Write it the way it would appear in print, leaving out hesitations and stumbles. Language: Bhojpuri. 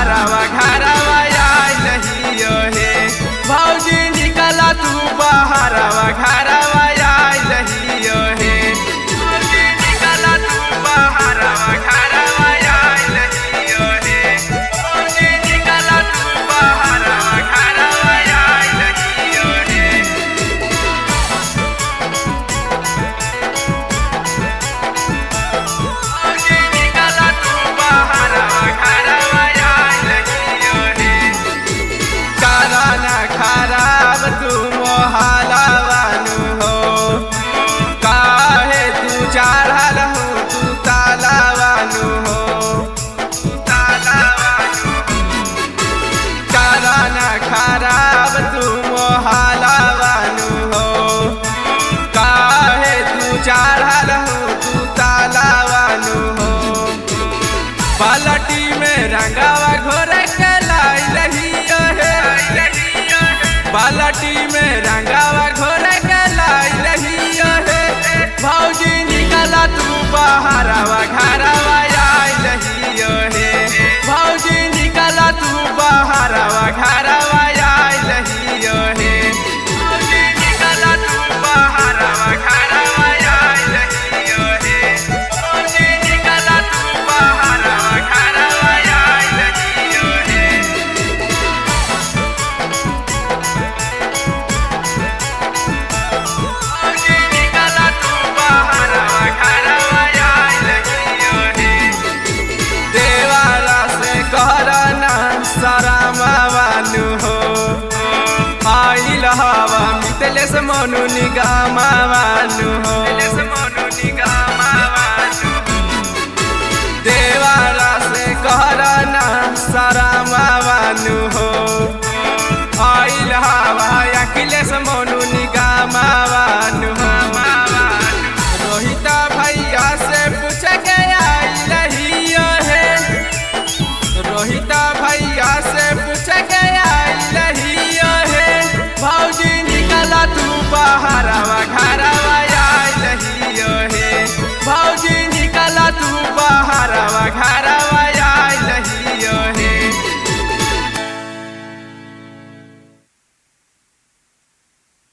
बहरवा घरवा आइल हियो हे। भौजी निकला तू बहरवा घरवा आइल हियो हे। भौजी निकला तू बहरवा घरवा आइल हियो हे। भौजी निकला तू बहरवा घरवा आइल हियो हे। भौजी निकला तू बहरवा घरवा आइल हियो हे। कराना खराब तू मोहलवानु हो, काहे तू चढ़ल हो तू तालावानु हो, तालावानु हो। कराना खराब तू मोहलवानु हो, काहे तू चढ़ल हो तू तालावानु हो। पलटी में रंगावा घोरे के लाइल हियो हे। पलटी में रंगावा घोरे के लाइल हियो हे। भौजी निकला तू बहरवा घरवा आइल हियो हे। भौजी निकला तू बहरवा घरवा आइल हियो हे। भौजी निकला तू बहरवा घरवा आइल हियो हे। भौजी निकला तू बहरवा घरवा आइल हियो हे। भौजी निकला तू बहरवा घरवा आइल हियो हे। देवारा से कहरना शरमावानु हो, आइल हवा मितलेस मनु निगमावानु हो। देवारा से कहरना शरमावानु हो, आइल हवा अखिलेश मनु निगमावानु हो। रोहिता भैया से पूछ के आइल हियो हे। रोहिता भैया से पूछ के आइल हियो हे। भौजी निकला तू बहरवा घरवा आइल हियो हे। भौजी निकला तू बहरवा घरवा